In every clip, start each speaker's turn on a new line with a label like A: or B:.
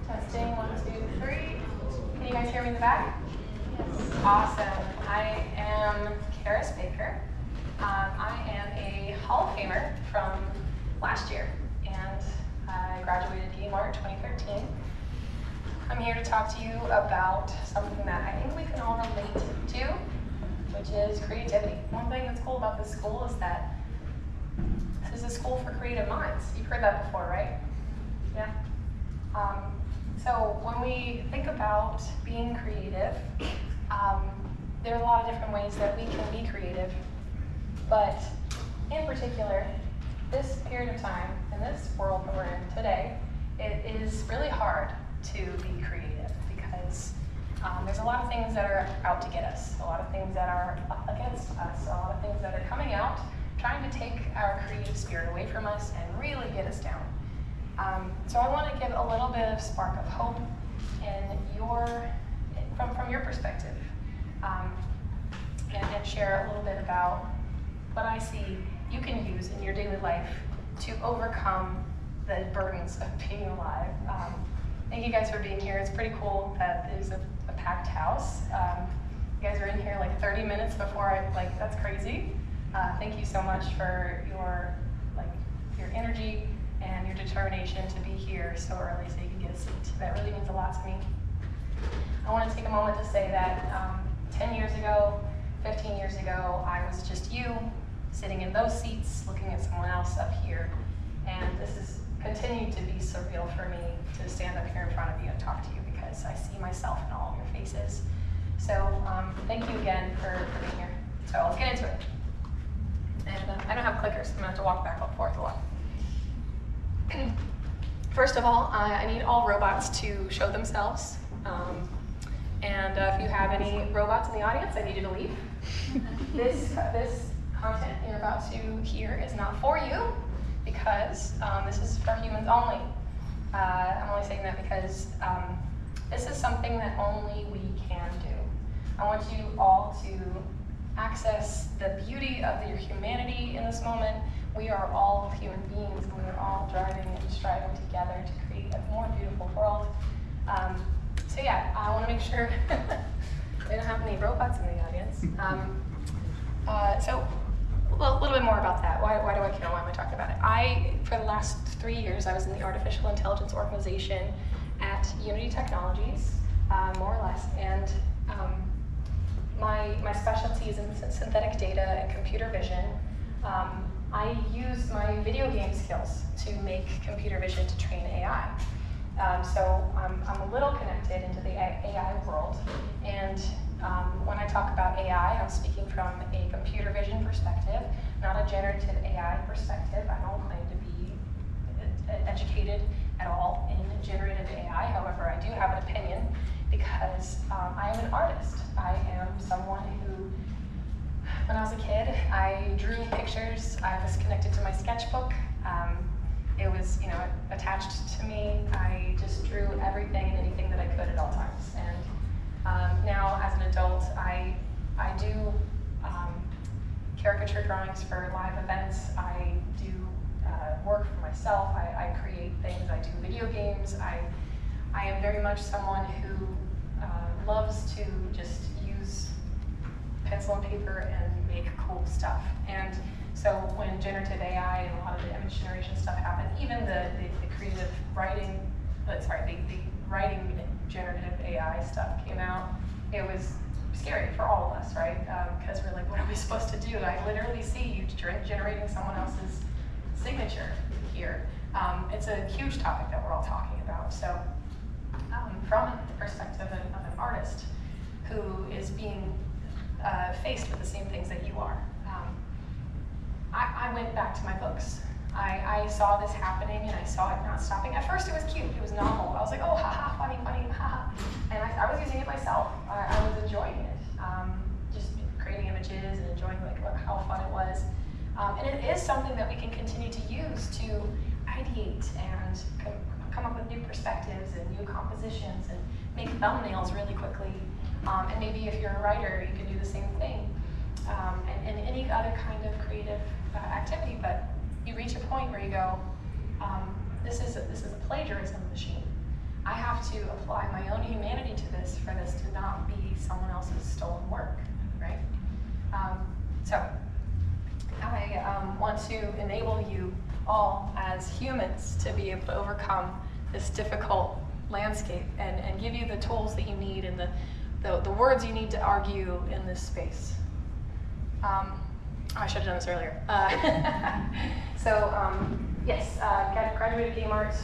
A: Testing, 1, 2, 3. Can you guys hear me in the back? Yes. Awesome. I am Karis Baker. I am a Hall of Famer from last year, and I graduated DMAR 2013. I'm here to talk to you about something that I think we can all relate to, which is creativity. One thing that's cool about this school is that this is a school for creative minds. You've heard that before, right? Yeah. So when we think about being creative, there are a lot of different ways that we can be creative, but in particular, this period of time, in this world that we're in today, it is really hard to be creative because there's a lot of things that are out to get us, a lot of things that are against us, a lot of things that are coming out, trying to take our creative spirit away from us and really get us down. So I want to give a little bit of spark of hope from your perspective, and share a little bit about what I see you can use in your daily life to overcome the burdens of being alive. Thank you guys for being here. It's pretty cool that there's a packed house. You guys are in here like 30 minutes before that's crazy. Thank you so much for your energy and your determination to be here so early so you can get a seat. That really means a lot to me. I want to take a moment to say that 10 years ago, 15 years ago, I was just you sitting in those seats looking at someone else up here. And this has continued to be surreal for me to stand up here in front of you and talk to you because I see myself in all of your faces. So thank you again for being here. So let's get into it. And I don't have clickers, so I'm going to have to walk back and forth a lot. First of all, I need all robots to show themselves. And if you have any robots in the audience, I need you to leave. This content you're about to hear is not for you because this is for humans only. I'm only saying that because this is something that only we can do. I want you all to access the beauty of your humanity in this moment. We are all human beings, and we are all driving and striving together to create a more beautiful world. So yeah, I want to make sure we don't have any robots in the audience. So a little bit more about that. Why do I care? Why am I talking about it? For the last 3 years, I was in the artificial intelligence organization at Unity Technologies, more or less, and my specialty is in synthetic data and computer vision. I use my video game skills to make computer vision to train AI. So I'm a little connected into the AI world, and when I talk about AI, I'm speaking from a computer vision perspective, not a generative AI perspective. I don't claim to be educated at all in generative AI. However, I do have an opinion because I am an artist. I am someone who, when I was a kid, I drew pictures. I was connected to my sketchbook. It was, attached to me. I just drew everything and anything that I could at all times. And now, as an adult, I do caricature drawings for live events. I do work for myself. I create things. I do video games. I am very much someone who loves to just use pencil and paper and make cool stuff. And so when generative AI and a lot of the image generation stuff happened, even the creative writing, the writing generative AI stuff came out, it was scary for all of us, right? Because we're like, what are we supposed to do? I literally see you generating someone else's signature here. It's a huge topic that we're all talking about. So from the perspective of an artist who is being faced with the same things that you are, I went back to my books. I saw this happening and I saw it not stopping. At first it was cute, it was novel. I was like, oh, haha, funny, haha. And I was using it myself. I was enjoying it. Just creating images and enjoying how fun it was. And it is something that we can continue to use to ideate and come up with new perspectives and new compositions and make thumbnails really quickly. And maybe if you're a writer, you can do the same thing. And any other kind of creative activity, but you reach a point where you go, this is a plagiarism machine. I have to apply my own humanity to this for this to not be someone else's stolen work, right? So I want to enable you all as humans to be able to overcome this difficult landscape and give you the tools that you need and the words you need to argue in this space. I should have done this earlier. Yes, graduated game art.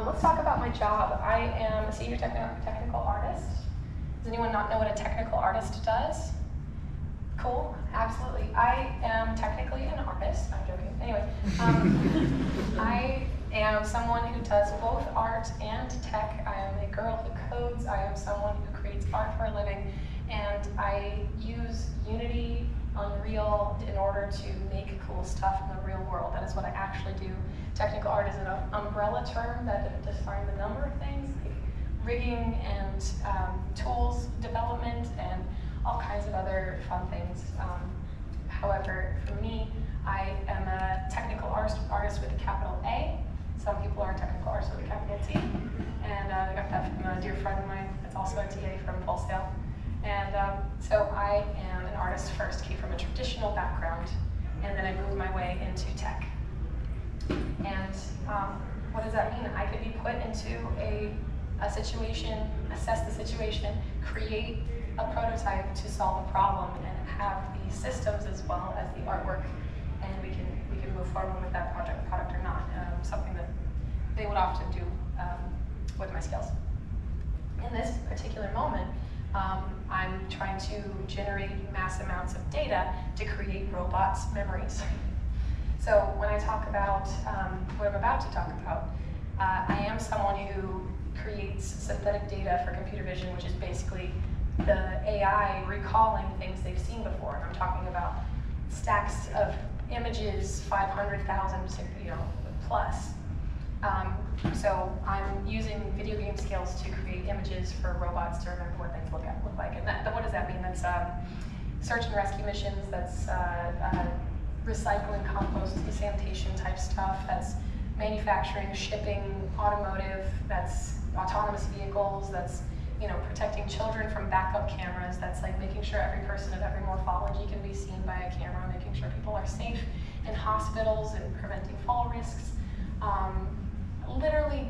A: Let's talk about my job. I am a senior technical artist. Does anyone not know what a technical artist does? Cool, absolutely. I am technically an artist. I'm joking. Anyway, I am someone who does both art and tech. I am a girl who codes. I am someone who creates art for a living. And I use Unity, Unreal in order to make cool stuff in the real world. That is what I actually do. Technical art is an umbrella term that defines a number of things, like rigging and tools development and all kinds of other fun things. However, for me, I am a technical artist with a capital A. Some people are technical artists with a capital T. And I got that from a dear friend of mine that's also a TA from Fullsail. And so I am an artist first, came from a traditional background, and then I moved my way into tech. And what does that mean? I could be put into a situation, assess the situation, create a prototype to solve a problem, and have the systems as well as the artwork, and we can move forward with that product or not. Something that they would often do with my skills. In this particular moment, I'm trying to generate mass amounts of data to create robots' memories. So when I talk about what I'm about to talk about, I am someone who creates synthetic data for computer vision, which is basically the AI recalling things they've seen before. And I'm talking about stacks of images, 500,000 plus. So I'm using video game skills to create images for robots to remember what things look like. And what does that mean? That's search and rescue missions, that's recycling, compost, sanitation type stuff, that's manufacturing, shipping, automotive, that's autonomous vehicles, that's protecting children from backup cameras, that's like making sure every person of every morphology can be seen by a camera, making sure people are safe in hospitals and preventing fall risks. Literally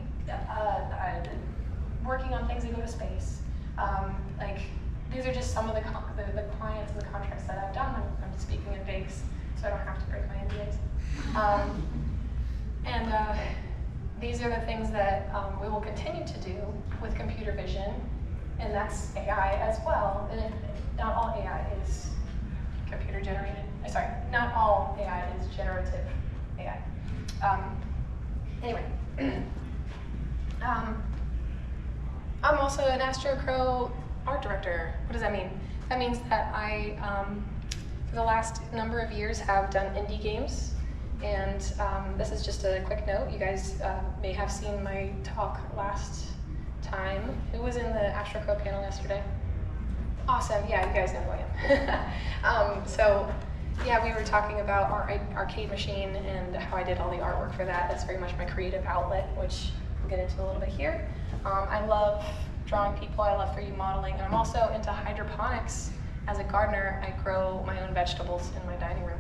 A: working on things that go to space. These are just some of the clients and the contracts that I've done. I'm speaking in Vegas, so I don't have to break my NDAs. These are the things that we will continue to do with computer vision, and that's AI as well. And not all AI is computer generated. Sorry, not all AI is generative AI. Anyway, I'm also an AstroCrow art director. What does that mean? That means that I, for the last number of years, have done indie games. And this is just a quick note. You guys may have seen my talk last time. Who was in the AstroCrow panel yesterday? Awesome. Yeah, you guys know who I am. Yeah, we were talking about our arcade machine and how I did all the artwork for that. That's very much my creative outlet, which we'll get into a little bit here. I love drawing people. I love 3D modeling. And I'm also into hydroponics. As a gardener, I grow my own vegetables in my dining room.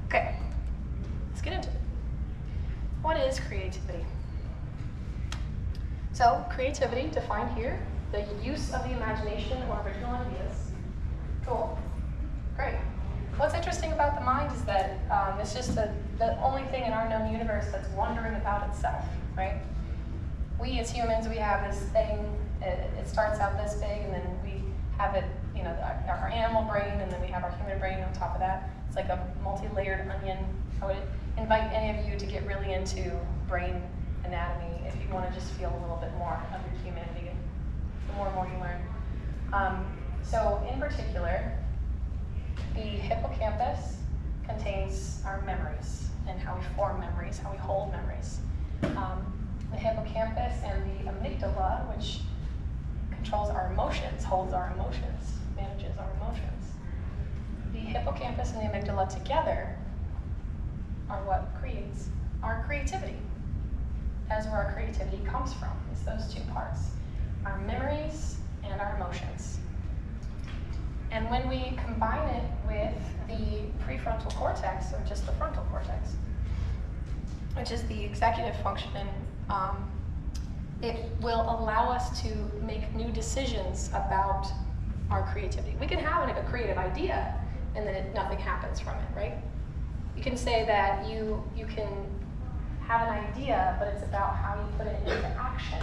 A: Okay, let's get into it. What is creativity? So, creativity, defined here, the use of the imagination or original ideas. Cool. Great. What's interesting about the mind is that it's just the only thing in our known universe that's wondering about itself, right? We as humans, we have this thing, it starts out this big, and then we have it, our animal brain, and then we have our human brain on top of that. It's like a multi-layered onion. I would invite any of you to get really into brain anatomy if you want to just feel a little bit more of your humanity, the more and more you learn. So in particular, the hippocampus contains our memories and how we form memories, how we hold memories. The hippocampus and the amygdala, which controls our emotions, holds our emotions, manages our emotions. The hippocampus and the amygdala together are what creates our creativity. That is where our creativity comes from. It's those two parts, our memories and our emotions. And when we combine it with the prefrontal cortex, or just the frontal cortex, which is the executive function, it will allow us to make new decisions about our creativity. We can have a creative idea, and then nothing happens from it, right? You can say that you can have an idea, but it's about how you put it into action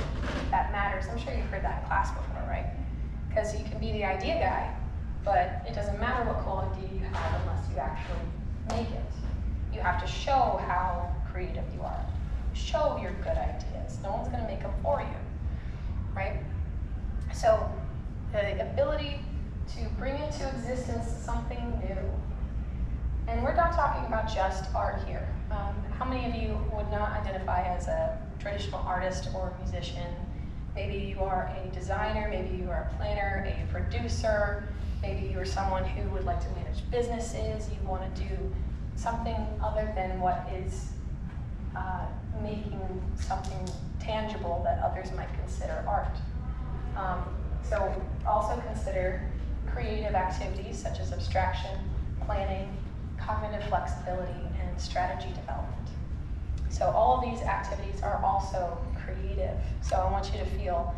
A: that matters. I'm sure you've heard that in class before, right? Because you can be the idea guy, but it doesn't matter what cool idea you have unless you actually make it. You have to show how creative you are. Show your good ideas. No one's going to make them for you, right? So the ability to bring into existence something new. And we're not talking about just art here. How many of you would not identify as a traditional artist or musician? Maybe you are a designer, maybe you are a planner, a producer, maybe you are someone who would like to manage businesses, you want to do something other than what is making something tangible that others might consider art. So also consider creative activities such as abstraction, planning, cognitive flexibility, and strategy development. So all of these activities are also creative. So I want you to feel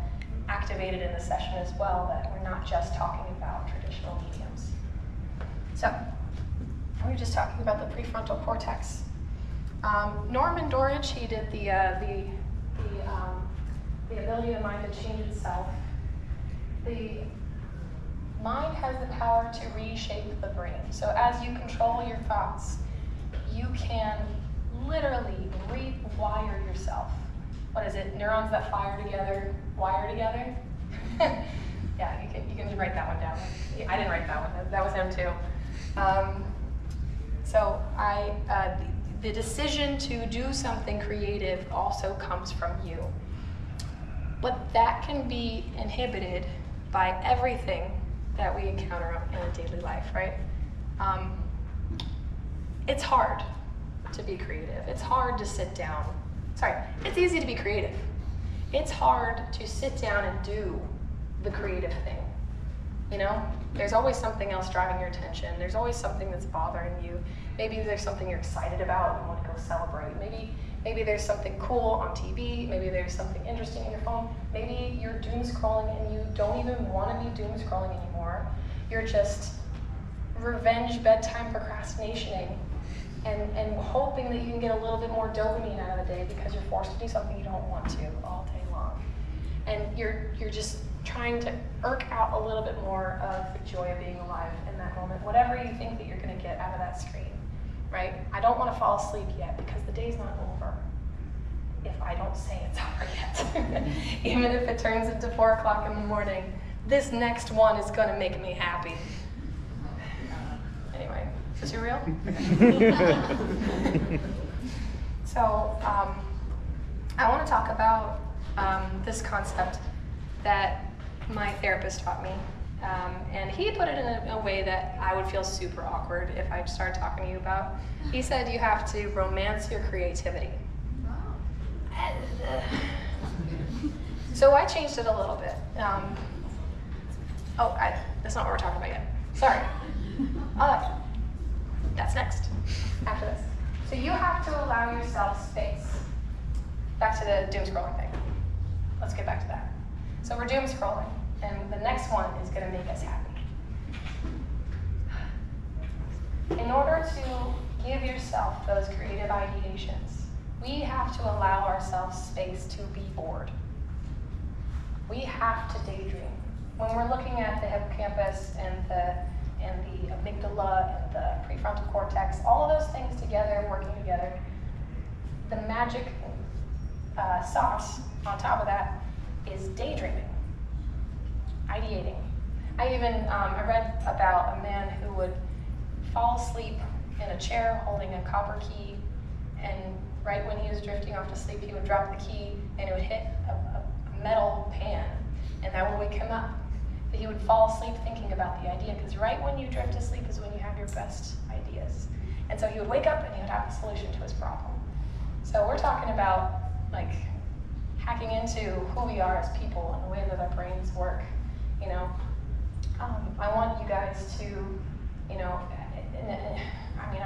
A: activated in the session as well, that we're not just talking about traditional mediums. So we were just talking about the prefrontal cortex. Norman Dorridge, he did the ability of the mind to change itself. The mind has the power to reshape the brain. So as you control your thoughts, you can literally rewire yourself. What is it? Neurons that fire together, wire together? Yeah, you can write that one down. I didn't write that one. That was him too. The decision to do something creative also comes from you. But that can be inhibited by everything that we encounter in a daily life, right? It's hard to be creative. It's hard to sit down. Sorry, it's easy to be creative. It's hard to sit down and do the creative thing. You know, there's always something else driving your attention. There's always something that's bothering you. Maybe there's something you're excited about and you want to go celebrate. Maybe there's something cool on TV. Maybe there's something interesting in your phone. Maybe you're doom scrolling and you don't even want to be doom scrolling anymore. You're just revenge bedtime procrastinating and hoping that you can get a little bit more dopamine out of the day because you're forced to do something you don't want to all day long. And you're just trying to irk out a little bit more of the joy of being alive in that moment, whatever you think that you're going to get out of that screen, right? I don't want to fall asleep yet because the day's not over if I don't say it's over yet. Even if it turns into 4 o'clock in the morning, this next one is going to make me happy. Anyway, is this real? So I want to talk about this concept that my therapist taught me. And he put it in a way that I would feel super awkward if I started talking to you about. He said you have to romance your creativity. So I changed it a little bit. That's not what we're talking about yet. Sorry. That's next, after this. So you have to allow yourself space. Back to the doom scrolling thing. Let's get back to that. So we're doom scrolling, and the next one is going to make us happy. In order to give yourself those creative ideations, we have to allow ourselves space to be bored. We have to daydream. When we're looking at the hippocampus and the amygdala and the prefrontal cortex, all of those things together, working together, the magic sauce on top of that is daydreaming, ideating. I read about a man who would fall asleep in a chair holding a copper key, and right when he was drifting off to sleep, he would drop the key and it would hit a metal pan, and that would wake him up. But he would fall asleep thinking about the idea, because right when you drift to sleep is when you have your best ideas. And so he would wake up and he would have a solution to his problem. So we're talking about like hacking into who we are as people and the way that our brains work. You know, I want you guys to, you know, I mean,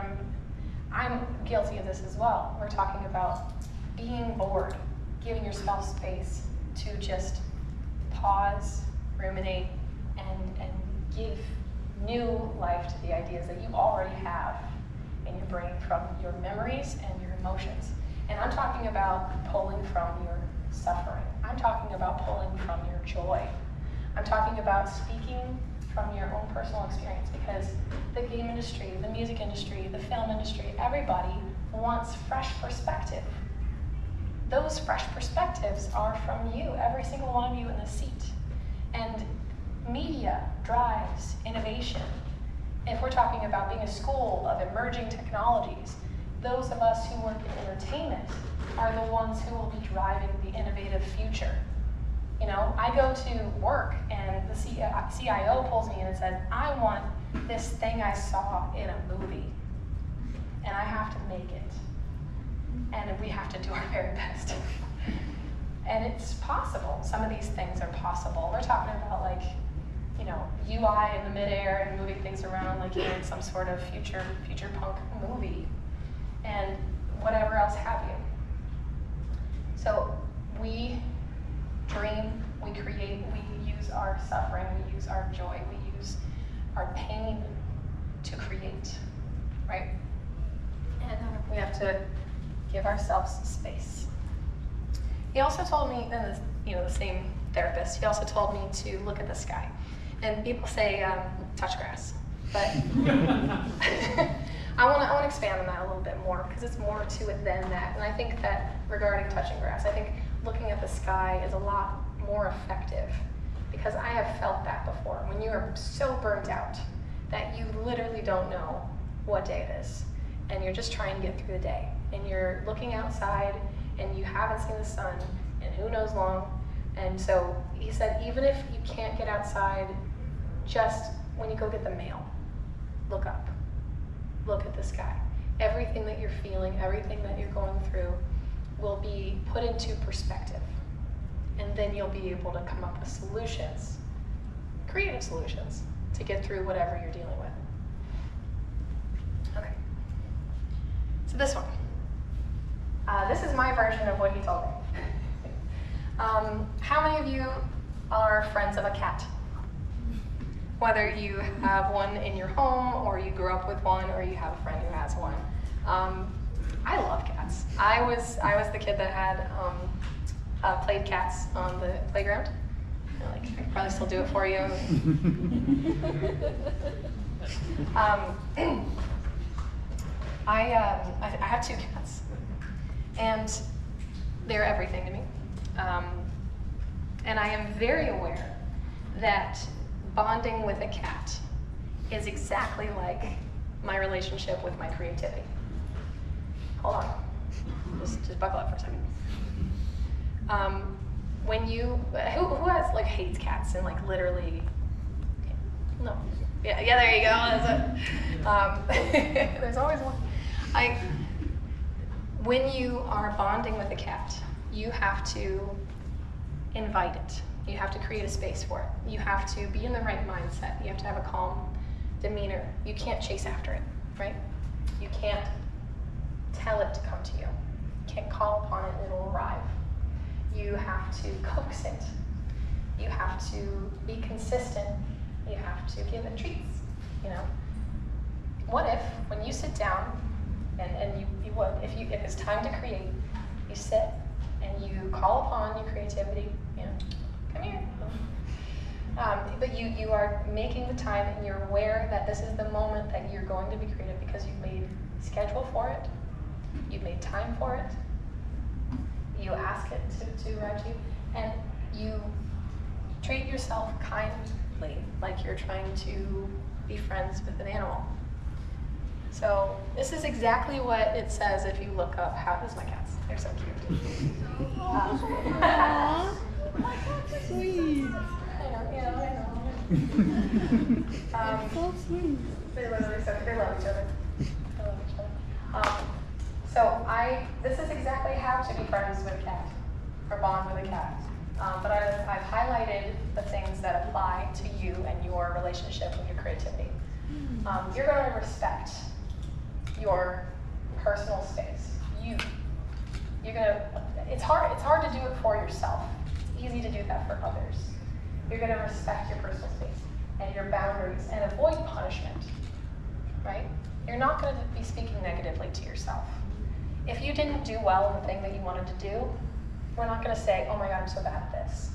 A: I'm guilty of this as well. We're talking about being bored, giving yourself space to just pause, ruminate, and give new life to the ideas that you already have in your brain from your memories and your emotions. And I'm talking about pulling from your suffering. I'm talking about pulling from your joy. I'm talking about speaking from your own personal experience, because the game industry, the music industry, the film industry, everybody wants fresh perspective. Those fresh perspectives are from you, every single one of you in the seat. And media drives innovation. If we're talking about being a school of emerging technologies, those of us who work in entertainment are the ones who will be driving the innovative future. You know, I go to work and the CIO pulls me in and said, I want this thing I saw in a movie, and I have to make it. And we have to do our very best. And it's possible. Some of these things are possible. We're talking about, like, you know, UI in the midair and moving things around like you're in some sort of future punk movie, and whatever else have you. So we dream, we create, we use our suffering, we use our joy, we use our pain to create, right? And we have to give ourselves space. He also told me, and the same therapist, he also told me to look at the sky. And people say touch grass, but I want to expand on that a little bit more, because it's more to it than that. And I think that regarding touching grass, I think looking at the sky is a lot more effective, because I have felt that before. When you are so burnt out that you literally don't know what day it is, and you're just trying to get through the day, and you're looking outside and you haven't seen the sun in who knows long. And so he said, even if you can't get outside, just when you go get the mail, look up, look at the sky. Everything that you're feeling, everything that you're going through will be put into perspective. And then you'll be able to come up with solutions, creative solutions, to get through whatever you're dealing with. Okay. So this one. This is my version of what he told me. How many of you are friends of a cat? Whether you have one in your home, or you grew up with one, or you have a friend who has one. I love cats. I was the kid that had played cats on the playground. You know, like, I could probably still do it for you. I have 2 cats, and they're everything to me. And I am very aware that bonding with a cat is exactly like my relationship with my creativity. Hold on, just buckle up for a second. When you, who has, like, hates cats and, like, literally, no, yeah, there you go, that's it. There's always one. When you are bonding with a cat, you have to invite it. You have to create a space for it. You have to be in the right mindset. You have to have a calm demeanor. You can't chase after it, right? You can't tell it to come to you. You can't call upon it and it'll arrive. You have to coax it. You have to be consistent. You have to give it treats, you know? What if, when you sit down, and you would, if it's time to create, you sit and you call upon your creativity, you know, come here. But you are making the time, and you're aware that this is the moment that you're going to be creative, because you've made schedule for it, you've made time for it, you ask it to arrive to you, and you treat yourself kindly, like you're trying to be friends with an animal. So this is exactly what it says if you look up how, this is my cats, they're so cute.
B: Aww. My cats are sweet.
A: I know.
B: So sweet.
A: They love each other. So this is exactly how to be friends with a cat, or bond for the cat. But I've highlighted the things that apply to you and your relationship with your creativity. You're going to respect your personal space. It's hard to do it for yourself. It's easy to do that for others. You're going to respect your personal space and your boundaries and avoid punishment, right? You're not going to be speaking negatively to yourself. If you didn't do well in the thing that you wanted to do, we're not going to say, oh my God, I'm so bad at this.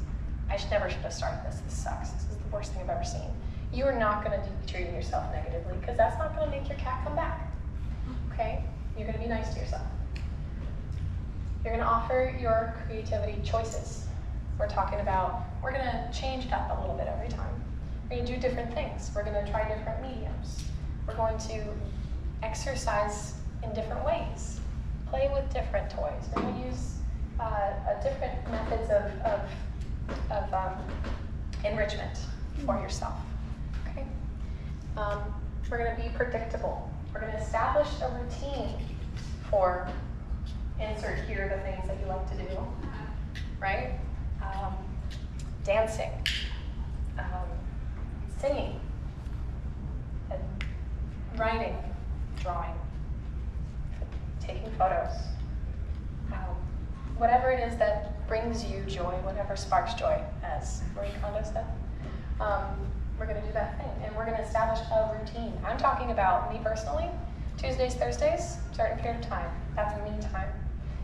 A: I never should have started this. This sucks. This is the worst thing I've ever seen. You are not going to be treating yourself negatively because that's not going to make your cat come back, okay? You're going to be nice to yourself. You're going to offer your creativity choices. We're going to change it up a little bit every time. We're going to do different things. We're going to try different mediums. We're going to exercise in different ways, play with different toys. We're going to use different methods of enrichment for yourself. Okay? We're going to be predictable. We're going to establish a routine for insert here the things that you like to do, right? Dancing, singing, writing, drawing, taking photos. Whatever it is that brings you joy, whatever sparks joy, as Marie Kondo said, we're going to do that thing. And we're going to establish a routine. I'm talking about me personally, Tuesdays, Thursdays, certain period of time. That's me time.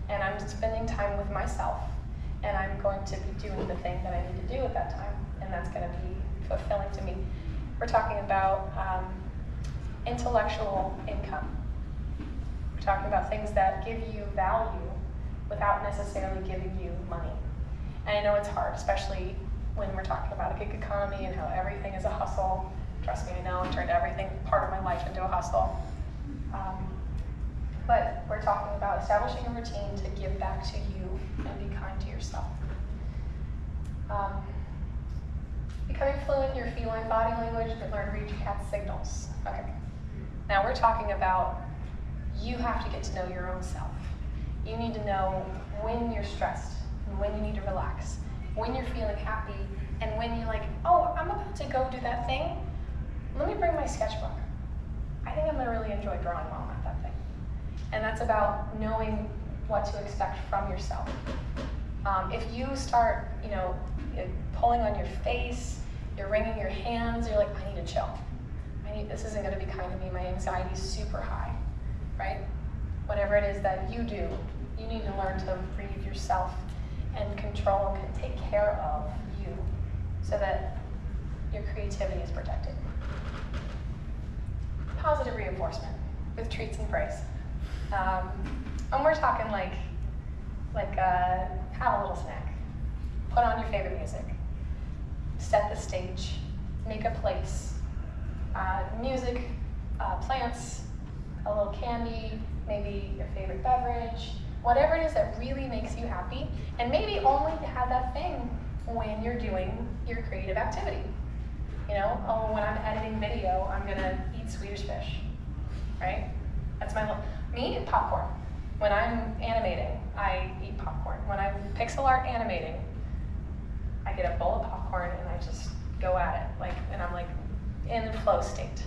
A: And I'm spending time with myself. And I'm going to be doing the thing that I need to do at that time. And that's going to be fulfilling to me. We're talking about intellectual income. We're talking about things that give you value without necessarily giving you money. And I know it's hard, especially when we're talking about a gig economy and how everything is a hustle. Trust me, I know I turned everything, part of my life, into a hustle. But we're talking about establishing a routine to give back to you and be kind to yourself. Becoming fluent in your feline body language, but learn to read your cat's signals. Okay. Now we're talking about you have to get to know your own self. You need to know when you're stressed, and when you need to relax, when you're feeling happy, and when you're like, oh, I'm about to go do that thing. Let me bring my sketchbook. I think I'm going to really enjoy drawing while I'm at that thing. And that's about knowing what to expect from yourself. If you start, pulling on your face, you're wringing your hands, you're like, I need to chill. This isn't going to be kind to me. My anxiety's super high, right? Whatever it is that you do, you need to learn to read yourself and control and take care of you so that your creativity is protected. Positive reinforcement with treats and praise. And we're talking like have a little snack, put on your favorite music, set the stage, make a place, music, plants, a little candy, maybe your favorite beverage, whatever it is that really makes you happy, and maybe only to have that thing when you're doing your creative activity. When I'm editing video, I'm gonna eat Swedish fish, right? That's me, popcorn. When I'm animating, I eat popcorn. When I'm pixel art animating, I get a bowl of popcorn and I just go at it, and I'm in flow state.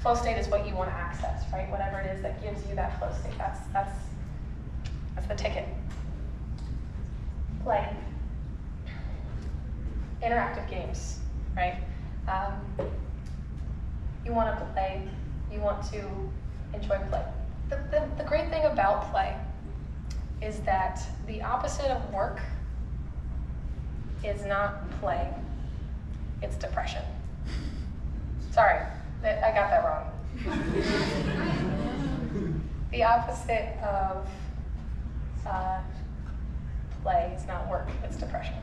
A: Flow state is what you want to access, right? Whatever it is that gives you that flow state, that's the ticket. Play. Interactive games, right? You want to play, you want to enjoy play. The great thing about play is that the opposite of work is not play, it's depression. Sorry, I got that wrong. The opposite of play is not work, it's depression.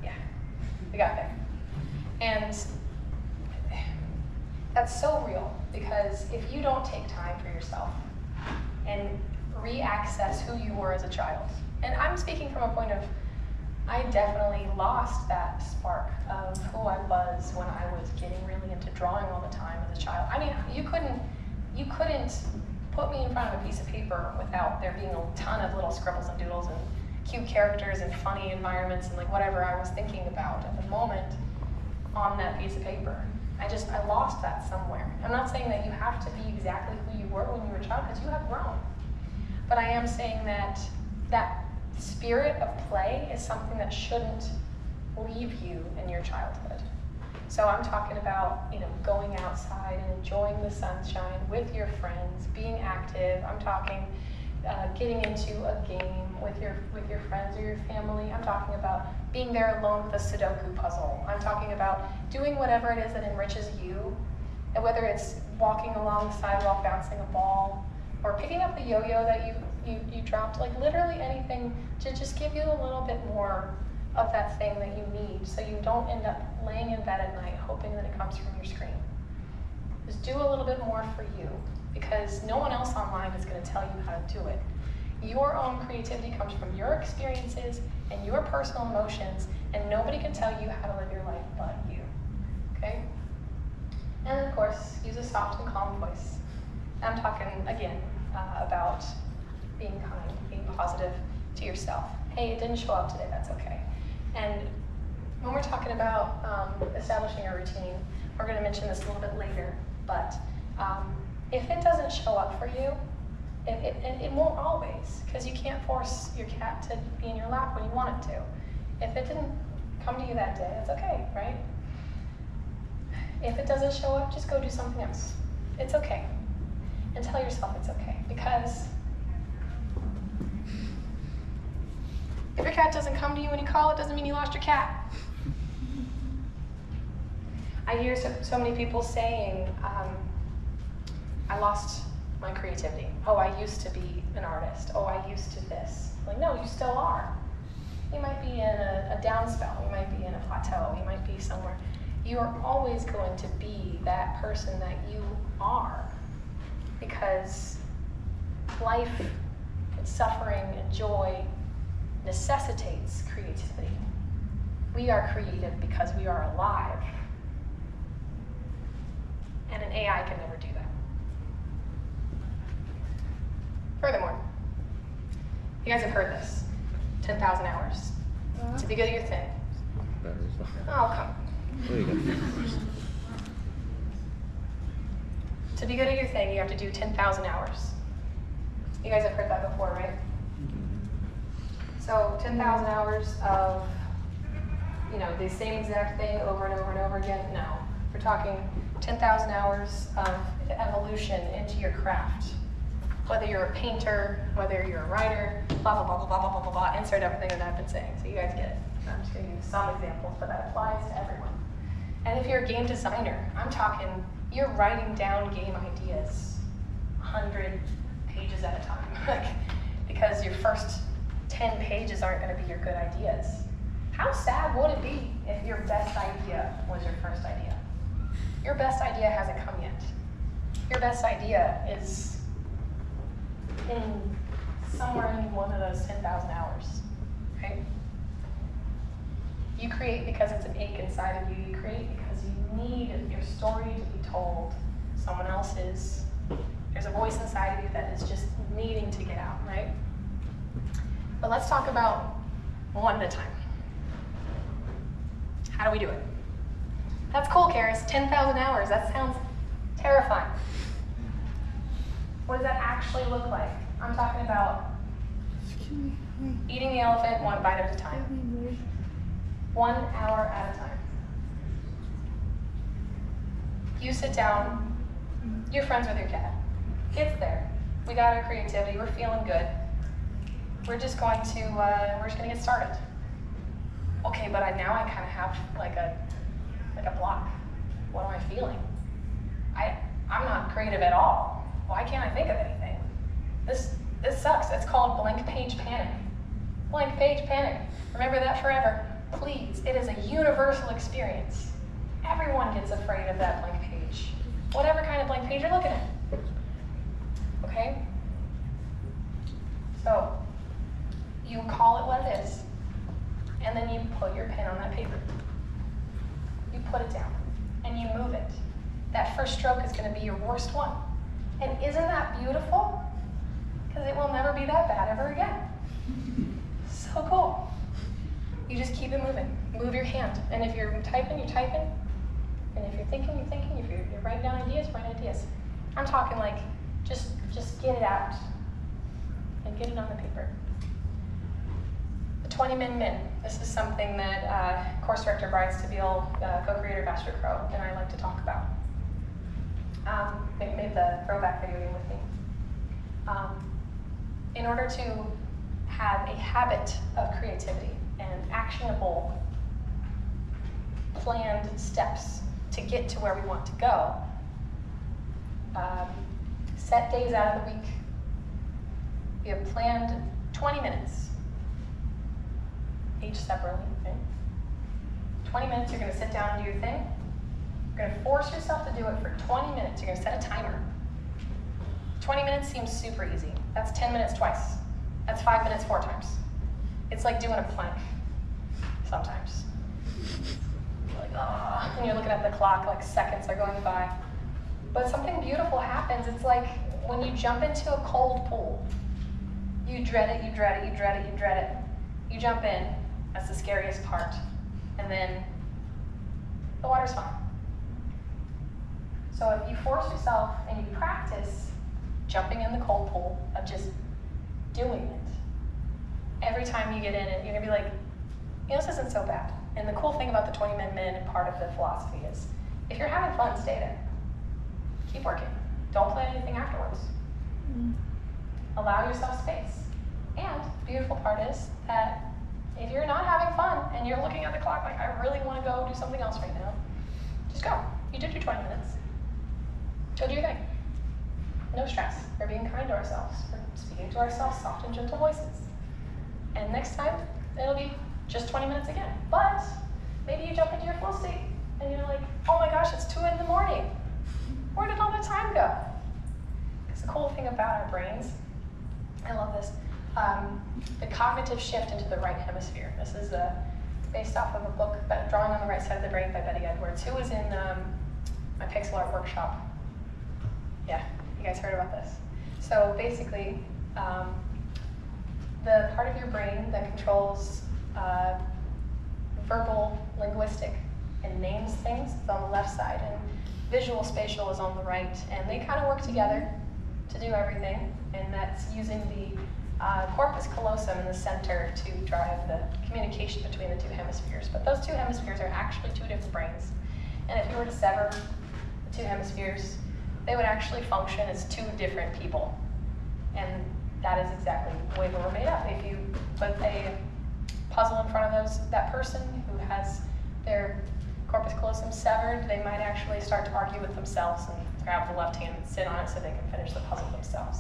A: Yeah, we got there. And that's so real, because if you don't take time for yourself and re-access who you were as a child, and I'm speaking from a point of, I definitely lost that spark of who I was when I was getting really into drawing all the time as a child. You couldn't put me in front of a piece of paper without there being a ton of little scribbles and doodles cute characters and funny environments and like whatever I was thinking about at the moment on that piece of paper. I lost that somewhere. I'm not saying that you have to be exactly who you were when you were a child, because you have grown. But I am saying that that spirit of play is something that shouldn't leave you in your childhood. So I'm talking about, going outside and enjoying the sunshine with your friends, being active. I'm talking getting into a game with your friends or your family. I'm talking about being there alone with a Sudoku puzzle. I'm talking about doing whatever it is that enriches you, and whether it's walking along the sidewalk bouncing a ball, or picking up the yo-yo that you dropped, like literally anything to just give you a little bit more of that thing that you need, so you don't end up laying in bed at night hoping that it comes from your screen. Just do a little bit more for you, because no one else online is going to tell you how to do it. Your own creativity comes from your experiences and your personal emotions, and nobody can tell you how to live your life but you. Okay? And then, of course, use a soft and calm voice. I'm talking, again, about being kind, being positive to yourself. Hey, it didn't show up today, that's okay. And when we're talking about establishing a routine, we're going to mention this a little bit later, but if it doesn't show up for you, it won't always, because you can't force your cat to be in your lap when you want it to. If it didn't come to you that day, it's okay, right? If it doesn't show up, just go do something else. It's okay. And tell yourself it's okay, because if your cat doesn't come to you when you call, it doesn't mean you lost your cat. I hear so many people saying, I lost my creativity. Oh, I used to be an artist. Oh, I used to this. Like, no, you still are. You might be in a down spell. You might be in a plateau. You might be somewhere. You are always going to be that person that you are, because life and suffering and joy necessitates creativity. We are creative because we are alive. And an AI can never do that. Furthermore, you guys have heard this, 10,000 hours. To be good at your thing. Oh, come.
C: There you go.
A: To be good at your thing, you have to do 10,000 hours. You guys have heard that before, right? So 10,000 hours of, the same exact thing over and over and over again? No. We're talking 10,000 hours of evolution into your craft. Whether you're a painter, whether you're a writer, blah, blah, blah, blah, blah, blah, blah, blah, insert everything that I've been saying, so you guys get it. I'm just going to use some examples, but that applies to everyone. And if you're a game designer, I'm talking, you're writing down game ideas 100 pages at a time, because your first 10 pages aren't going to be your good ideas. How sad would it be if your best idea was your first idea? Your best idea hasn't come yet. Your best idea is in somewhere in one of those 10,000 hours, okay? You create because it's an ache inside of you. You create because you need your story to be told. Someone else's. There's a voice inside of you that is just needing to get out, right? But let's talk about one at a time. How do we do it? That's cool, Karis. 10,000 hours. That sounds terrifying. What does that actually look like? I'm talking about eating the elephant one bite at a time. 1 hour at a time. You sit down, you're friends with your cat. It's there. We got our creativity, we're feeling good. We're just going to get started. Okay, but now I kind of have like a block. What am I feeling? I'm not creative at all. Why can't I think of anything? This sucks. It's called blank page panic. Blank page panic. Remember that forever. Please, it is a universal experience. Everyone gets afraid of that blank page. Whatever kind of blank page you're looking at. Okay? So, you call it what it is, and then you put your pen on that paper. You put it down, and you move it. That first stroke is going to be your worst one. And isn't that beautiful? Because it will never be that bad ever again. So so cool. You just keep it moving. Move your hand. And if you're typing, you're typing. And if you're thinking, you're thinking. If you're writing down ideas, write ideas. I'm talking like, just get it out. And get it on the paper. The 20-min. This is something that course director Brian Stabile, co-creator Master Crow, and I like to talk about. They made the throwback video game with me. In order to have a habit of creativity and actionable, planned steps to get to where we want to go, set days out of the week. We have planned 20 minutes, each separately. Okay? 20 minutes, you're going to sit down and do your thing. You're going to force yourself to do it for 20 minutes. You're going to set a timer. 20 minutes seems super easy. That's 10 minutes twice. That's 5 minutes 4 times. It's like doing a plank sometimes. You're like, oh, and you're looking at the clock, like seconds are going by. But something beautiful happens. It's like when you jump into a cold pool. You dread it, you dread it, you dread it, you dread it. You jump in, that's the scariest part. And then the water's fine. So if you force yourself and you practice jumping in the cold pool of just doing it, every time you get in it, you're gonna be like, you know, this isn't so bad. And the cool thing about the 20-min part of the philosophy is, if you're having fun, stay there. Keep working. Don't plan anything afterwards. Allow yourself space. And the beautiful part is that if you're not having fun and you're looking at the clock like, I really want to go do something else right now, just go. You did your 20 minutes. Go do your thing. No stress. We're being kind to ourselves. We're speaking to ourselves soft and gentle voices. And next time, it'll be just 20 minutes again. But maybe you jump into your flow state and you're like, oh my gosh, it's 2 in the morning. Where did all the time go? Because the cool thing about our brains, I love this, the cognitive shift into the right hemisphere. This is based off of a book, Drawing on the Right Side of the Brain by Betty Edwards, who was in my pixel art workshop. Yeah, you guys heard about this. So basically, the part of your brain that controls verbal, linguistic, and names things is on the left side, and visual spatial is on the right, and they kind of work together to do everything, and that's using the corpus callosum in the center to drive the communication between the 2 hemispheres. But those 2 hemispheres are actually 2 different brains, and if you were to sever the 2 hemispheres, they would actually function as 2 different people, and that is exactly the way we're made up. If you put a puzzle in front of that person who has their corpus callosum severed, they might actually start to argue with themselves and grab the left hand and sit on it so they can finish the puzzle themselves.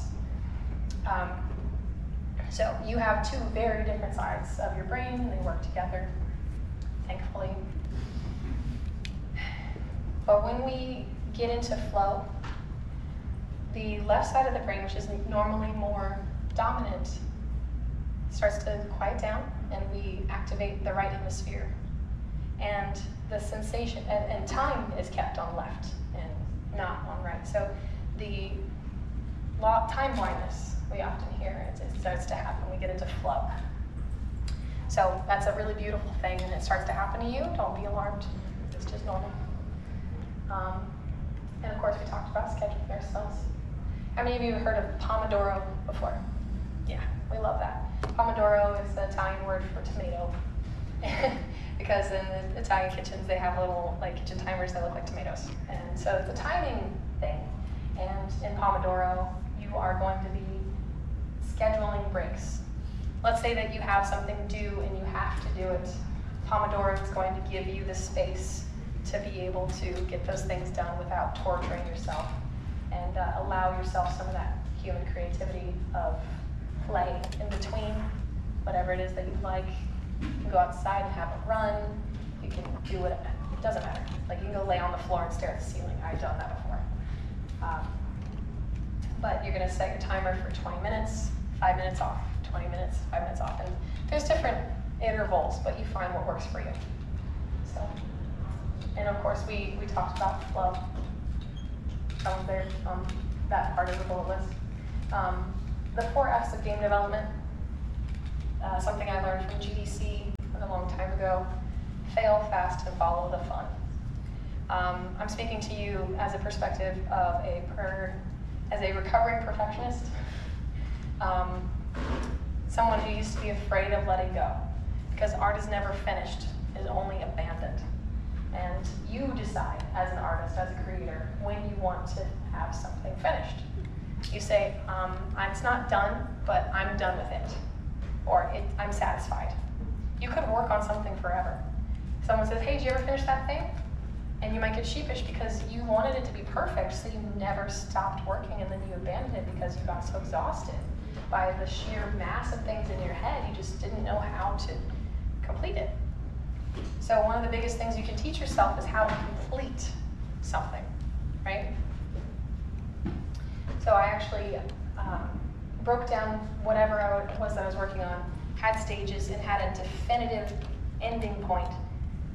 A: So you have 2 very different sides of your brain, and they work together, thankfully. But when we get into flow, the left side of the brain, which is normally more dominant, starts to quiet down, and we activate the right hemisphere. And the sensation, and time is kept on left and not on right. So the time blindness we often hear, it starts to happen. We get into flow. So that's a really beautiful thing, and it starts to happen to you. Don't be alarmed. It's just normal. And of course, we talked about scheduling ourselves. How many of you have heard of Pomodoro before? Yeah, we love that. Pomodoro is the Italian word for tomato. Because in the Italian kitchens, they have little kitchen timers that look like tomatoes. And so it's a timing thing. And in Pomodoro, you are going to be scheduling breaks. Let's say that you have something due and you have to do it. Pomodoro is going to give you the space to be able to get those things done without torturing yourself, and allow yourself some of that human creativity of play in between whatever it is that you like. You can go outside and have a run. You can do it doesn't matter. Like, you can go lay on the floor and stare at the ceiling. I've done that before. But you're going to set your timer for 20 minutes, 5 minutes off, 20 minutes, 5 minutes off. And there's different intervals, but you find what works for you. So, and of course, we talked about flow. There, that part of the bullet list. The 4 F's of game development. something I learned from GDC a long time ago: fail fast and follow the fun. I'm speaking to you as a perspective of as a recovering perfectionist, someone who used to be afraid of letting go, because art is never finished, it's only abandoned. And you decide as an artist, as a creator, when you want to have something finished. You say, it's not done, but I'm done with it, or I'm satisfied. You could work on something forever. Someone says, hey, did you ever finish that thing? And you might get sheepish because you wanted it to be perfect, so you never stopped working, and then you abandoned it because you got so exhausted by the sheer mass of things in your head, you just didn't know how to complete it. So one of the biggest things you can teach yourself is how to complete something, right? So I actually broke down whatever it was that I was working on, had stages, and had a definitive ending point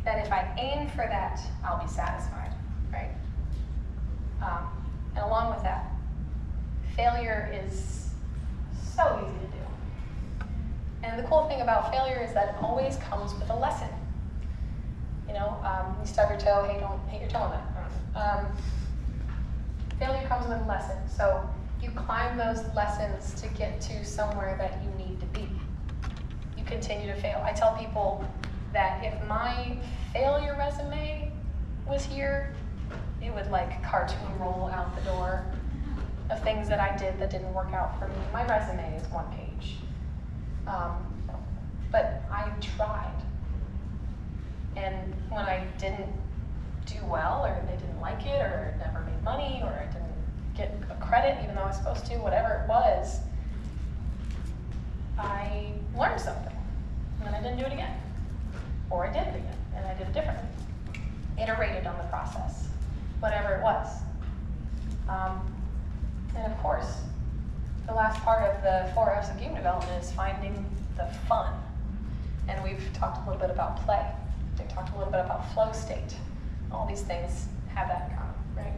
A: that if I aim for that, I'll be satisfied, right? And along with that, failure is so easy to do. And the cool thing about failure is that it always comes with a lesson. You know, you stub your toe, hey, don't hit your toe on that. Failure comes with a lesson. So you climb those lessons to get to somewhere that you need to be. You continue to fail. I tell people that if my failure resume was here, it would like cartoon roll out the door of things that I did that didn't work out for me. My resume is one page. But I tried. And when I didn't do well, or they didn't like it, or it never made money, or I didn't get a credit even though I was supposed to, whatever it was, I learned something. And then I didn't do it again. Or I did it again, and I did it differently. Iterated on the process, whatever it was. And of course, the last part of the 4 F's of game development is finding the fun. And we've talked a little bit about play. We've talked a little bit about flow state. All these things have that in common, right?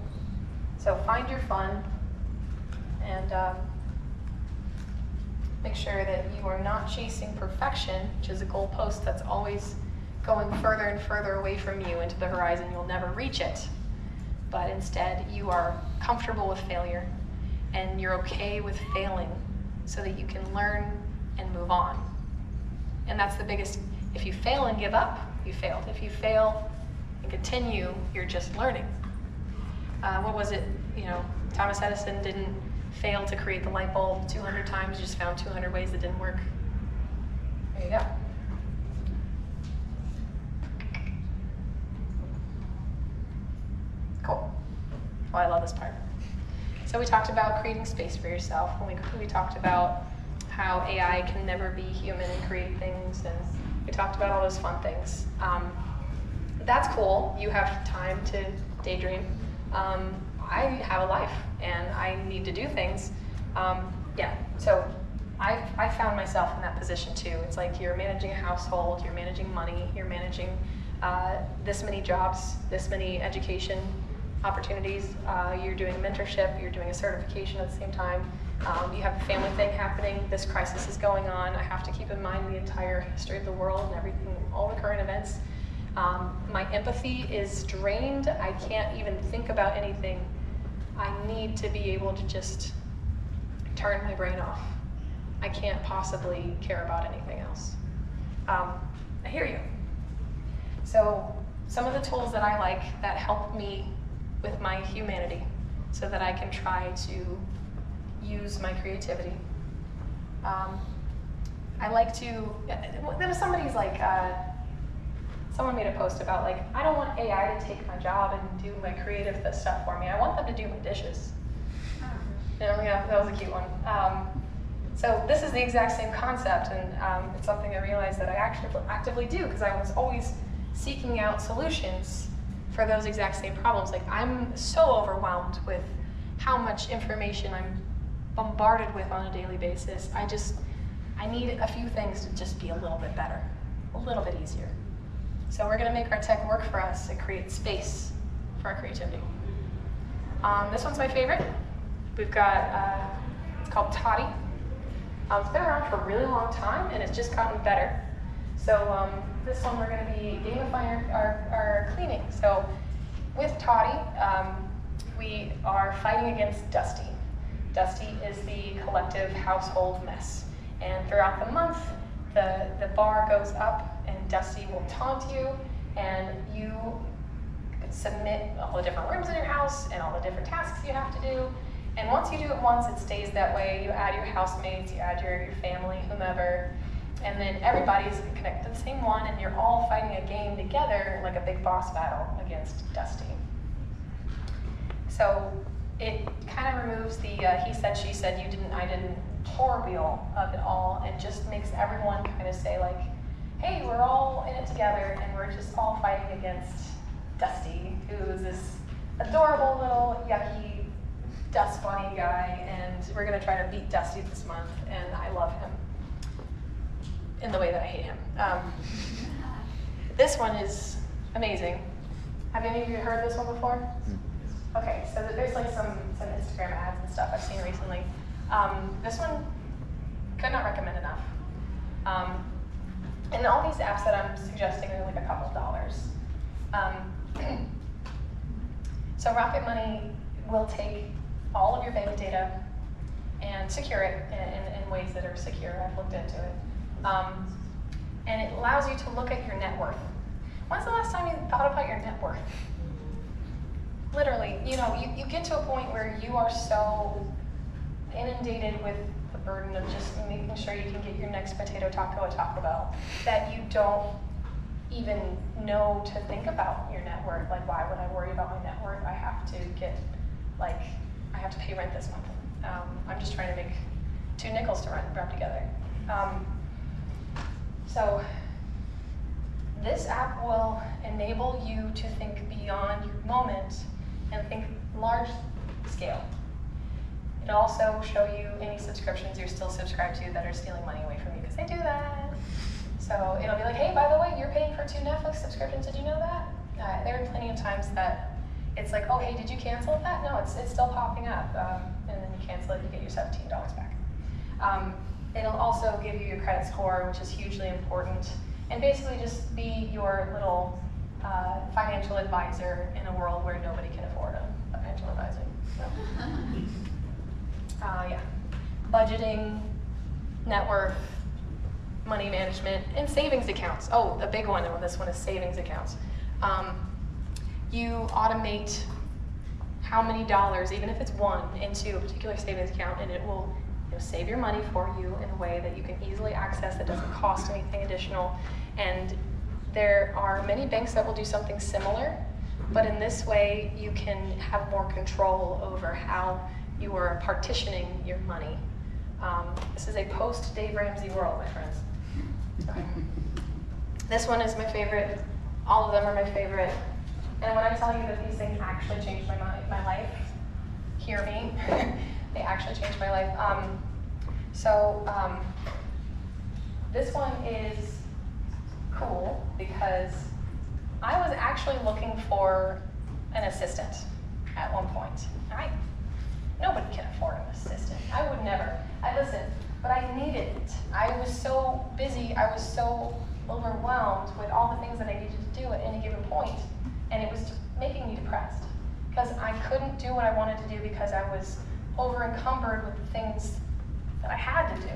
A: So find your fun, and make sure that you are not chasing perfection, which is a goalpost that's always going further and further away from you into the horizon. You'll never reach it. But instead, you are comfortable with failure, and you're okay with failing so that you can learn and move on. And that's the biggest. If you fail and give up, you failed. If you fail and continue, you're just learning. What was it? You know, Thomas Edison didn't fail to create the light bulb 200 times, just found 200 ways that didn't work. There you go. Cool. Oh, I love this part. So we talked about creating space for yourself, and we talked about how AI can never be human and create things, and we talked about all those fun things. That's cool. You have time to daydream. I have a life, and I need to do things. Yeah, so I found myself in that position too. It's like you're managing a household, you're managing money, you're managing this many jobs, this many education opportunities, you're doing mentorship, you're doing a certification at the same time. You have a family thing happening, this crisis is going on, I have to keep in mind the entire history of the world and everything, all the current events. My empathy is drained, I can't even think about anything. I need to be able to just turn my brain off. I can't possibly care about anything else. I hear you. So some of the tools that I like that help me with my humanity so that I can try to use my creativity. I like to, there was somebody's like, someone made a post about like, I don't want AI to take my job and do my creative stuff for me. I want them to do my dishes. Yeah, that was a cute one. So this is the exact same concept, and it's something I realized that I actually actively do because I was always seeking out solutions for those exact same problems. Like, I'm so overwhelmed with how much information I'm bombarded with on a daily basis. I need a few things to just be a little bit better, a little bit easier. So we're gonna make our tech work for us and create space for our creativity. This one's my favorite. We've got, it's called Toddy. It's been around for a really long time, and it's just gotten better. So this one we're going to be gamifying our cleaning. So with Toddy, we are fighting against Dusty. Dusty is the collective household mess. And throughout the month, the bar goes up and Dusty will taunt you, and you submit all the different rooms in your house and all the different tasks you have to do. And once you do it once, it stays that way. You add your housemates, you add your family, whomever, and then everybody's connected to the same one, and you're all fighting a game together, like a big boss battle against Dusty. So it kind of removes the he said, she said, you didn't, I didn't wheel of it all, and just makes everyone kind of say like, hey, we're all in it together, and we're just all fighting against Dusty, who's this adorable little yucky dust bunny guy, and we're gonna try to beat Dusty this month, and I love him in the way that I hate him. This one is amazing. Have any of you heard this one before? Okay, so there's like some Instagram ads and stuff I've seen recently. This one, could not recommend enough. And all these apps that I'm suggesting are like a couple dollars. So Rocket Money will take all of your bank data and secure it in ways that are secure. I've looked into it. And it allows you to look at your net worth. When's the last time you thought about your net worth? Literally, you know, you get to a point where you are so inundated with the burden of just making sure you can get your next potato taco at Taco Bell that you don't even know to think about your net worth. Like, why would I worry about my net worth? I have to get, like, I have to pay rent this month. I'm just trying to make 2 nickels to rub together. So this app will enable you to think beyond your moment and think large scale. It'll also show you any subscriptions you're still subscribed to that are stealing money away from you, because they do that. So it'll be like, hey, by the way, you're paying for 2 Netflix subscriptions, did you know that? There are plenty of times that it's like, oh, hey, did you cancel that? No, it's still popping up. And then you cancel it, you get your $17 back. It'll also give you your credit score, which is hugely important, and basically just be your little financial advisor in a world where nobody can afford a financial advisor. So. Yeah. Budgeting, net worth, money management, and savings accounts. Oh, the big one on this one is savings accounts. You automate how many dollars, even if it's one, into a particular savings account, and it will save your money for you in a way that you can easily access that doesn't cost anything additional. And there are many banks that will do something similar, but in this way you can have more control over how you are partitioning your money. This is a post-Dave Ramsey world, my friends. This one is my favorite. All of them are my favorite. And when I tell you that these things actually changed my life, hear me, they actually changed my life. This one is cool because I was actually looking for an assistant at one point. Nobody can afford an assistant. I would never. But I needed it. I was so busy, I was so overwhelmed with all the things that I needed to do at any given point, and it was making me depressed because I couldn't do what I wanted to do because I was over encumbered with the things that I had to do.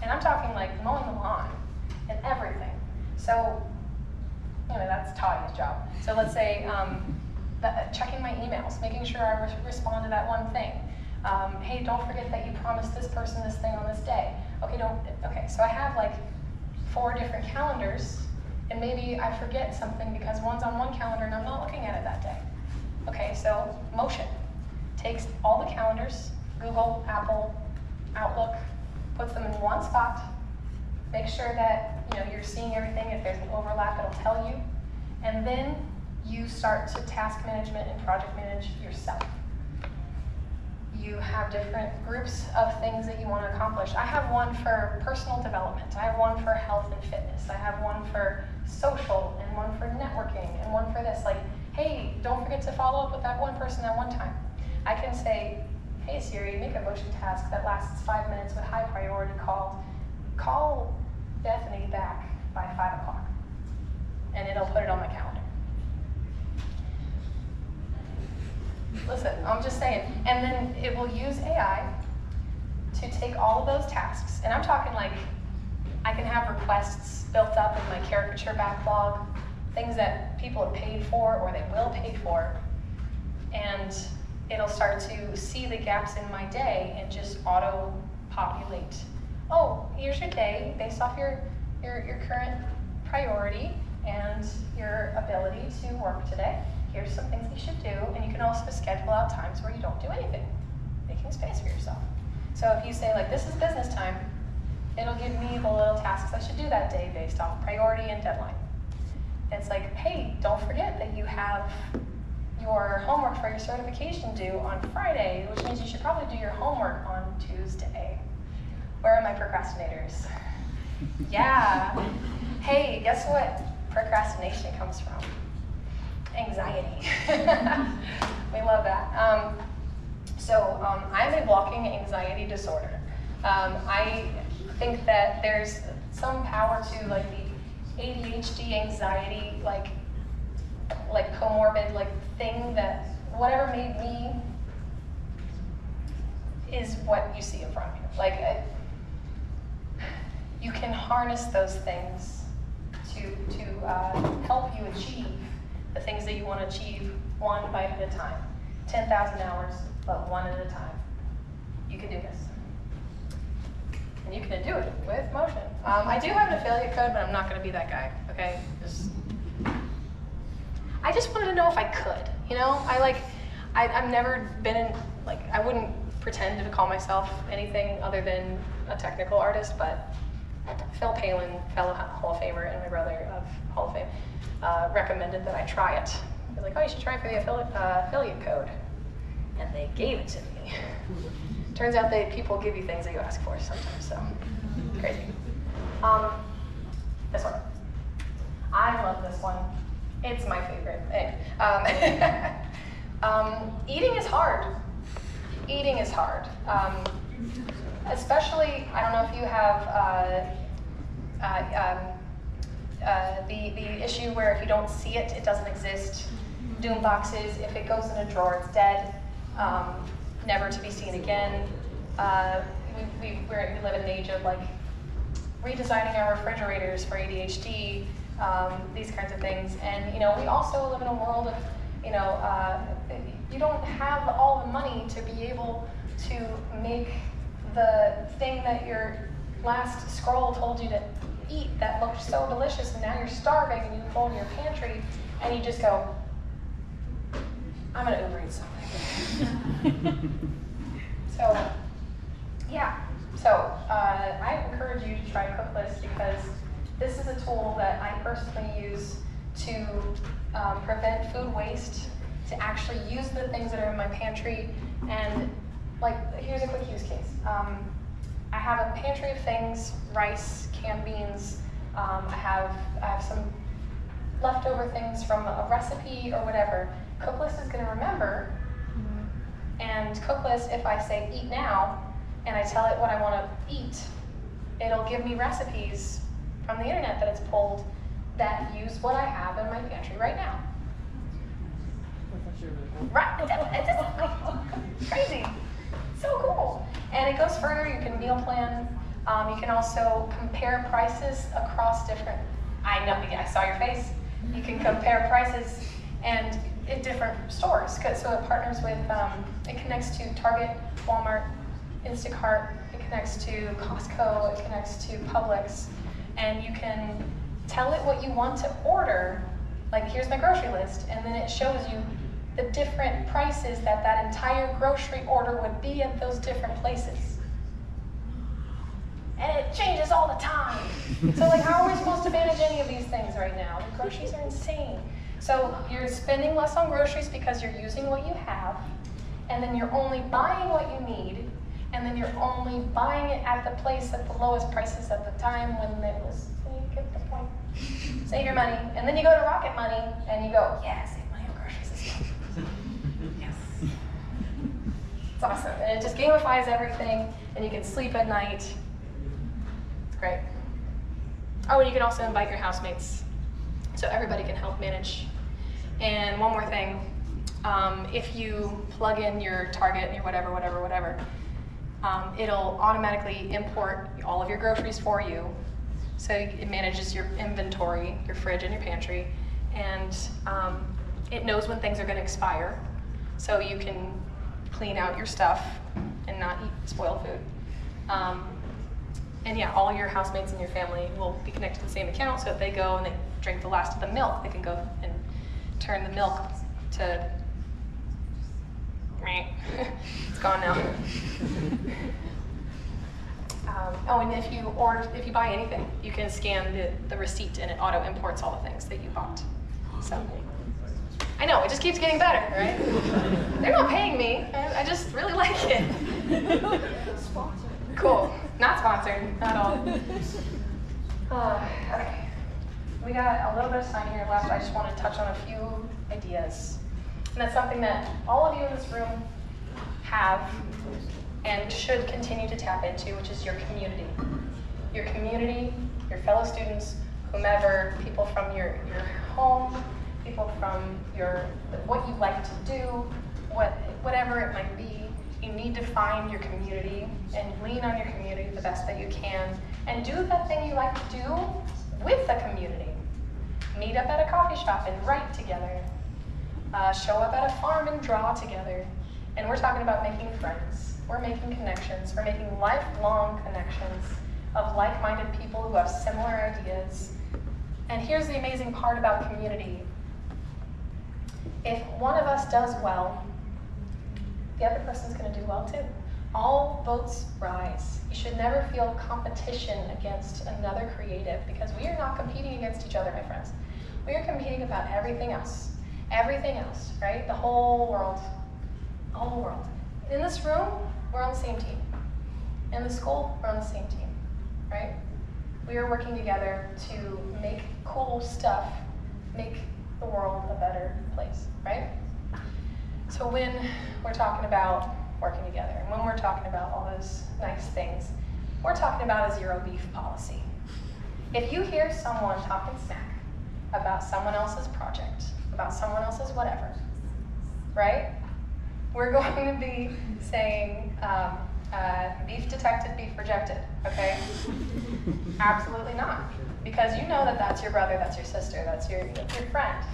A: And I'm talking like mowing the lawn and everything. So, anyway, that's Toddy's job. So let's say checking my emails, making sure I respond to that one thing. Hey, don't forget that you promised this person this thing on this day. Okay, so I have like 4 different calendars, and maybe I forget something because one's on one calendar and I'm not looking at it that day. Okay, so Motion takes all the calendars, Google, Apple, Outlook, puts them in one spot, makes sure that you're seeing everything. If there's an overlap, it'll tell you, and then you start to task management and project manage yourself. You have different groups of things that you want to accomplish. I have one for personal development. I have one for health and fitness. I have one for social and one for networking and one for this. Like, hey, don't forget to follow up with that one person that one time. I can say, hey Siri, make a motion task that lasts 5 minutes with high priority call Bethany back by 5 o'clock. And it'll put it on my calendar. Listen, I'm just saying. And then it will use AI to take all of those tasks, and I'm talking like I can have requests built up in my caricature backlog, things that people have paid for or they will pay for, and it'll start to see the gaps in my day and just auto-populate. Oh, here's your day based off your current priority and your ability to work today. Here's some things you should do, and you can also schedule out times where you don't do anything, making space for yourself. So if you say, like, this is business time, it'll give me the little tasks I should do that day based off priority and deadline. It's like, hey, don't forget that you have your homework for your certification due on Friday, which means you should probably do your homework on Tuesday. Where are my procrastinators? Yeah. Hey, guess what procrastination comes from? Anxiety. We love that. I have a walking anxiety disorder. I think that there's some power to like the ADHD anxiety, like comorbid thing that whatever made me is what you see in front of you. You can harness those things to help you achieve the things that you want to achieve one bite at a time. 10,000 hours, but one at a time. You can do this. And you can do it with motion. I do have an affiliate code, but I'm not going to be that guy, okay? I just wanted to know if I could, you know? I've never been in, I wouldn't pretend to call myself anything other than a technical artist, but Phil Palin, fellow Hall of Famer, and my brother of Hall of Fame, recommended that I try it. They're like, oh, you should try for the affiliate code. And they gave it to me. Turns out people give you things that you ask for sometimes, so crazy. This one. I love this one. It's my favorite. Eating is hard. Eating is hard. Especially, I don't know if you have the issue where if you don't see it, it doesn't exist. Doom boxes, if it goes in a drawer, it's dead. Never to be seen again. We live in an age of redesigning our refrigerators for ADHD, these kinds of things. And we also live in a world of, you don't have all the money to be able to make the thing that your last scroll told you to eat that looked so delicious, and now you're starving and you go in your pantry and you just go, I'm gonna Uber eat something. I encourage you to try Cooklist because this is a tool that I personally use to prevent food waste, to actually use the things that are in my pantry. And here's a quick use case. I have a pantry of things: rice, canned beans. I have some leftover things from a recipe or whatever. Cooklist is going to remember, and Cooklist, if I say eat now, and I tell it what I want to eat, it'll give me recipes from the internet that it's pulled that use what I have in my pantry right now. Right, it's crazy, so cool. And it goes further. You can meal plan. You can also compare prices across different. I know. I saw your face. You can compare prices and in different stores. So it partners with. It connects to Target, Walmart, Instacart. It connects to Costco. It connects to Publix, and you can tell it what you want to order. Here's my grocery list, and then it shows you the different prices that entire grocery order would be at those different places. And it changes all the time. So how are we supposed to manage any of these things right now? The groceries are insane. So you're spending less on groceries because you're using what you have, and then you're only buying what you need, and then you're only buying it at the place at the lowest prices at the time when it was, you get the point. Save your money, and then you go to Rocket Money, and you go, yeah, save money on groceries this month. Yes. It's awesome. And it just gamifies everything, and you can sleep at night. It's great. Oh, and you can also invite your housemates, so everybody can help manage. And one more thing, if you plug in your Target and your whatever, it'll automatically import all of your groceries for you. So it manages your inventory, your fridge and your pantry, and it knows when things are going to expire, so you can clean out your stuff and not eat spoiled food. And yeah, all your housemates and your family will be connected to the same account, so if they go and they drink the last of the milk, they can go and turn the milk to it's gone now. Oh, and if you buy anything, you can scan the receipt and it auto imports all the things that you bought. So I know, it just keeps getting better, right? They're not paying me. I just really like it.
B: Sponsored.
A: Cool. Not sponsored, not at all. Okay. We got a little bit of time here left. I just want to touch on a few ideas. And that's something that all of you in this room have and should continue to tap into, which is your community. Your community, your fellow students, whomever, people from your home, people from what you like to do, whatever it might be. You need to find your community and lean on your community the best that you can, and do that thing you like to do with the community. Meet up at a coffee shop and write together. Show up at a farm and draw together. And we're talking about making friends. We're making connections. We're making lifelong connections of like-minded people who have similar ideas. And here's the amazing part about community. If one of us does well, the other person's going to do well too. All boats rise. You should never feel competition against another creative, because we are not competing against each other, my friends. We are competing about everything else. Everything else, right? The whole world. The whole world. In this room, we're on the same team. In the school, we're on the same team, right? We are working together to make cool stuff, make the world a better place, right? So when we're talking about working together, and when we're talking about all those nice things, we're talking about a zero beef policy. If you hear someone talking smack about someone else's project, about someone else's whatever, right? We're going to be saying, beef detected, beef rejected, okay? Absolutely not. Because you know that that's your brother, that's your sister, that's your friend.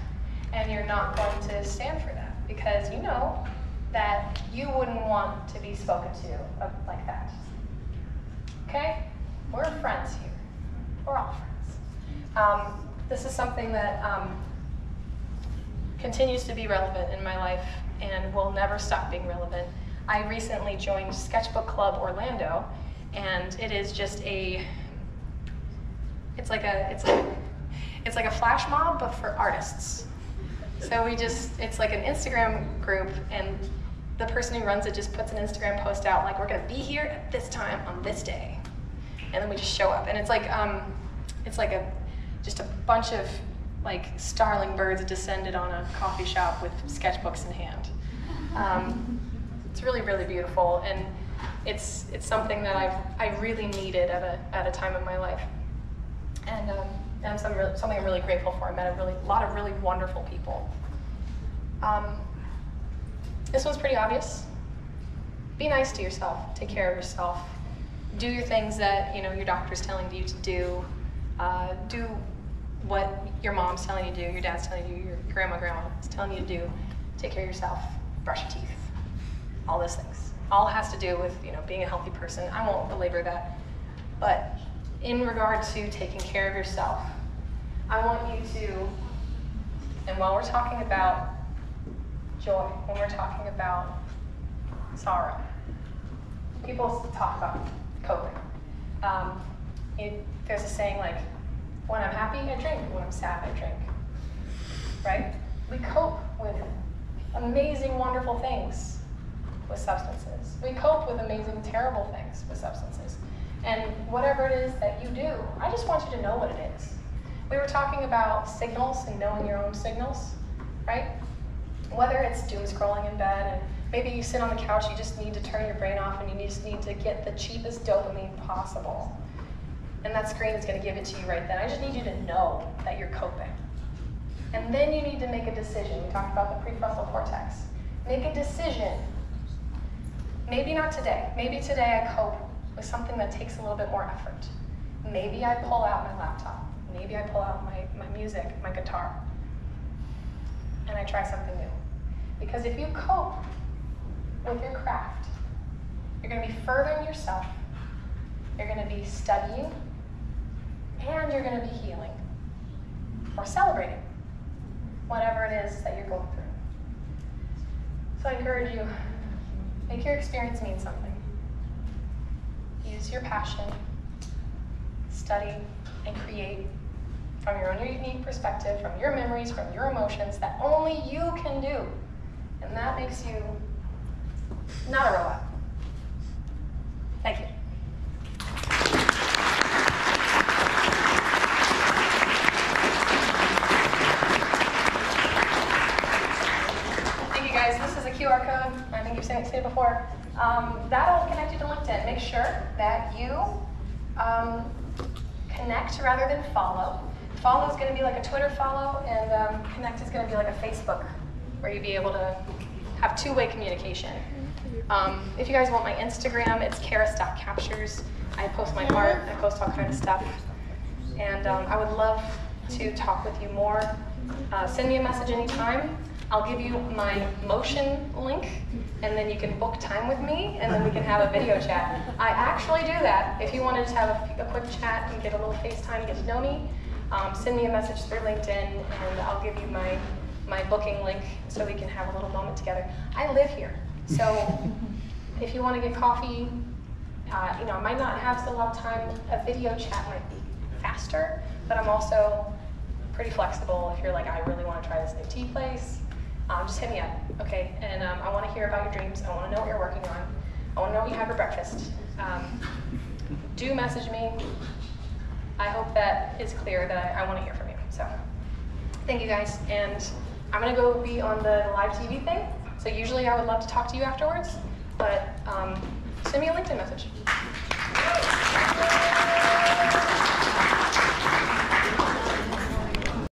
A: And you're not going to stand for that, because you know that you wouldn't want to be spoken to like that. Okay? We're friends here. We're all friends. This is something that continues to be relevant in my life and will never stop being relevant. I recently joined Sketchbook Club Orlando, and it is just it's like a flash mob, but for artists. So it's like an Instagram group, and the person who runs it just puts an Instagram post out like, we're gonna be here at this time on this day. And then we just show up, and it's like just a bunch of like starling birds descended on a coffee shop with sketchbooks in hand. It's really, really beautiful, and it's something that I really needed at a time in my life, and something I'm really grateful for. I met a lot of really wonderful people. This one's pretty obvious. Be nice to yourself. Take care of yourself. Do your things that your doctor's telling you to do. Do what your mom's telling you to do, your dad's telling you, your grandma is telling you to do. Take care of yourself. Brush your teeth. All those things. All has to do with being a healthy person. I won't belabor that. But in regard to taking care of yourself, I want you to, and while we're talking about joy, when we're talking about sorrow, people talk about coping. There's a saying like, when I'm happy, I drink. When I'm sad, I drink. Right? We cope with amazing, wonderful things with substances. We cope with amazing, terrible things with substances. And whatever it is that you do, I just want you to know what it is. We were talking about signals and knowing your own signals, right? Whether it's doom scrolling in bed and Maybe you sit on the couch, you just need to turn your brain off and you just need to get the cheapest dopamine possible. And that screen is going to give it to you right then. I just need you to know that you're coping. And then you need to make a decision. We talked about the prefrontal cortex. Make a decision. Maybe not today. Maybe today I cope with something that takes a little bit more effort. Maybe I pull out my laptop. Maybe I pull out my music, my guitar, and I try something new. Because if you cope with your craft, you're going to be furthering yourself, you're going to be studying, and you're going to be healing or celebrating whatever it is that you're going through. So I encourage you, make your experience mean something. Use your passion, study, and create from your own unique perspective, from your memories, from your emotions that only you can do. And that makes you not a robot. Thank you. Thank you guys. This is a QR code. I think you've seen it before. That'll connect you to LinkedIn. Make sure that you connect rather than follow. Follow is going to be like a Twitter follow, and connect is going to be like a Facebook, where you'll be able to have two-way communication. If you guys want my Instagram, it's karis.captures. I post my art, I post all kinds of stuff. And I would love to talk with you more. Send me a message anytime. I'll give you my Motion link, and then you can book time with me, and then we can have a video chat. I actually do that. If you wanted to have a quick chat and get a little FaceTime and get to know me, send me a message through LinkedIn, and I'll give you my booking link so we can have a little moment together. I live here, so if you want to get coffee, I might not have a lot of time. A video chat might be faster, but I'm also pretty flexible. If you're like, I really want to try this new tea place, just hit me up, okay? And I want to hear about your dreams. I want to know what you're working on. I want to know what you have for breakfast. Do message me. I hope that is clear that I want to hear from you. So, thank you guys. And I'm going to go be on the live TV thing. So usually I would love to talk to you afterwards, but send me a LinkedIn message.